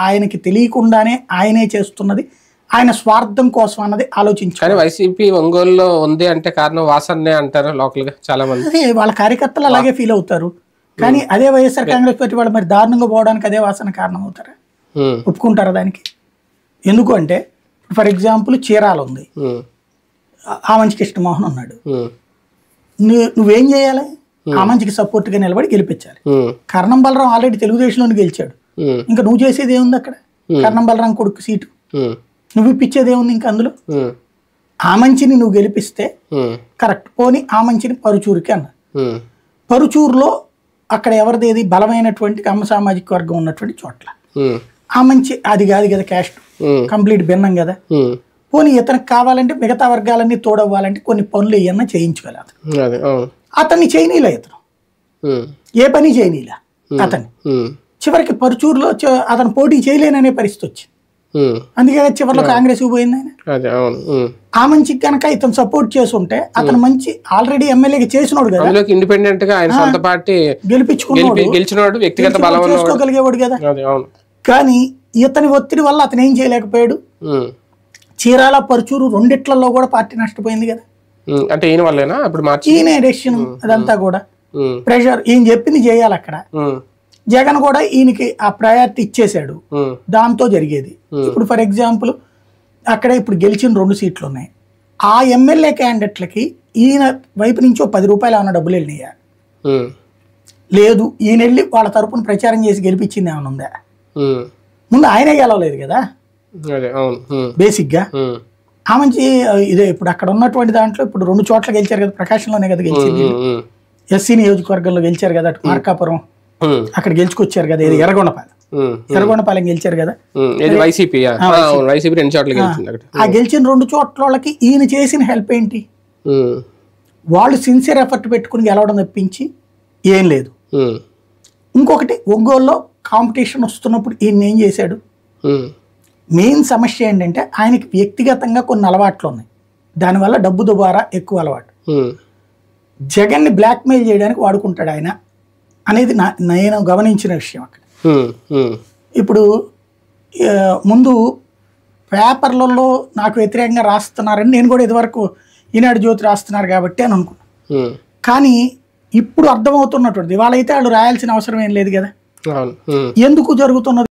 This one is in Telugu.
ఆయనకి తెలియకుండానే ఆయనే చేస్తున్నది ఆయన స్వార్థం కోసం అన్నది ఆలోచించారు. వైసీపీ ఒంగోలులో ఉంది అంటే కారణం వాసన్నే అంటారు లోకల్ గా చాలా మంది. అదే వాళ్ళ కార్యకర్తలు అలాగే ఫీల్ అవుతారు. కానీ అదే వైఎస్ఆర్ కాంగ్రెస్ పార్టీ వాళ్ళు మరి దారుణంగా పోవడానికి అదే వాసన కారణం అవుతారా? ఒప్పుకుంటారా దానికి? ఎందుకు అంటే ఫర్ ఎగ్జాంపుల్ చీరాల ఉంది, ఆమంచి కృష్ణమోహన్ ఉన్నాడు, నువ్వేం చేయాలి? ఆమంచికి సపోర్ట్ గా నిలబడి గెలిపించాలి. కర్ణం బలరాం ఆల్రెడీ తెలుగుదేశంలోని గెలిచాడు, ఇంకా నువ్వు చేసేది ఏముంది అక్కడ? కర్ణం బలరాం కొడుకు సీటు నువ్వు ఇప్పించేది ఏముంది ఇంకా అందులో? ఆమంచిని నువ్వు గెలిపిస్తే కరెక్ట్. పోనీ ఆమంచిని పరుచూరుకి అన్న, పరుచూరులో అక్కడ ఎవరిదేది బలమైనటువంటి కమ్మ సామాజిక వర్గం ఉన్నటువంటి చోట్ల ఆమంచి అది కాదు కదా, క్యాస్ట్ కంప్లీట్ భిన్నం కదా. పోనీ ఇతనికి కావాలంటే మిగతా వర్గాలన్నీ తోడవ్వాలంటే కొన్ని పనులు ఏమన్నా చేయించుకోవాలి. అతన్ని చేయనీలా, ఇతను ఏ పని చేయనీలా అతన్ని. చివరికి పరుచూరులో అతను పోటీ చేయలేననే పరిస్థితి వచ్చింది. అందుకే చివరిలో కాంగ్రెస్ పోయింది ఆయన. ఆమంచికి కనుక ఇతను సపోర్ట్ చేసి ఉంటే అతను మంచి ఆల్రెడీ ఎమ్మెల్యేగా చేసినోడు కదా, ఇండిపెండెంట్ గా ఆయన సొంత పార్టీ గెలిపించుకున్నాడు, వ్యక్తిగత బలం చేసుకోగలిగేవాడు కదా. కానీ ఇతని ఒత్తిడి వల్ల అతను ఏం చేయలేకపోయాడు. చీరాల పరుచూరు రెండిట్లలో కూడా పార్టీ నష్టపోయింది కదా. అంటే ఈయన వల్లేనా అప్పుడు ఈయన డెసిషన్ అదంతా కూడా ప్రెషర్, ఈయన చెప్పింది చేయాలి అక్కడ. జగన్ కూడా ఈయనకి ఆ ప్రయారిటీ ఇచ్చేసాడు, దాంతో జరిగేది. ఇప్పుడు ఫర్ ఎగ్జాంపుల్ అక్కడ ఇప్పుడు గెలిచిన 2 సీట్లు ఉన్నాయి, ఆ ఎమ్మెల్యే క్యాండిడేట్లకి ఈయన వైపు నుంచి 10 రూపాయలు ఏమైనా డబ్బులు వెళ్ళినాయా? లేదు. ఈయన వెళ్ళి వాళ్ళ తరపున ప్రచారం చేసి గెలిపించింది ఏమైనా ఉందా? ముందు ఆయనే గెలవలేదు కదా బేసిక్ గా. ఆ మంచి ఇదే ఇప్పుడు అక్కడ ఉన్నటువంటి దాంట్లో ఇప్పుడు 2 చోట్ల గెలిచారు కదా, ప్రకాశంలోనే కదా గెలిచింది, ఎస్సీ నియోజకవర్గంలో గెలిచారు కదా, అటు మార్కాపురం అక్కడ గెలుచుకొచ్చారు కదా, ఇది ఎర్రగొండపాలెం గెలిచారు కదా. ఆ గెలిచిన 2 చోట్ల వాళ్ళకి ఈయన చేసిన హెల్ప్ ఏంటి? వాళ్ళు సిన్సియర్ ఎఫర్ట్ పెట్టుకుని గెలవడం తప్పించి ఏం లేదు. ఇంకొకటి ఒంగోలులో కాంపిటీషన్ వస్తున్నప్పుడు ఈయన ఏం చేశాడు? మెయిన్ సమస్య ఏంటంటే ఆయనకి వ్యక్తిగతంగా కొన్ని అలవాట్లు ఉన్నాయి, దానివల్ల డబ్బు దుబారా ఎక్కువ అలవాటు. జగన్ని బ్లాక్మెయిల్ చేయడానికి వాడుకుంటాడు ఆయన అనేది నేను గమనించిన విషయం అక్కడ. ఇప్పుడు ముందు పేపర్లలో నాకు వ్యతిరేకంగా రాస్తున్నారని నేను కూడా ఇదివరకు ఈనాడు జ్యోతి రాస్తున్నారు కాబట్టి అని అనుకున్నాను. కానీ ఇప్పుడు అర్థమవుతున్నటువంటి వాళ్ళైతే వాళ్ళు రాయాల్సిన అవసరం ఏం లేదు కదా. ఎందుకు జరుగుతున్నది?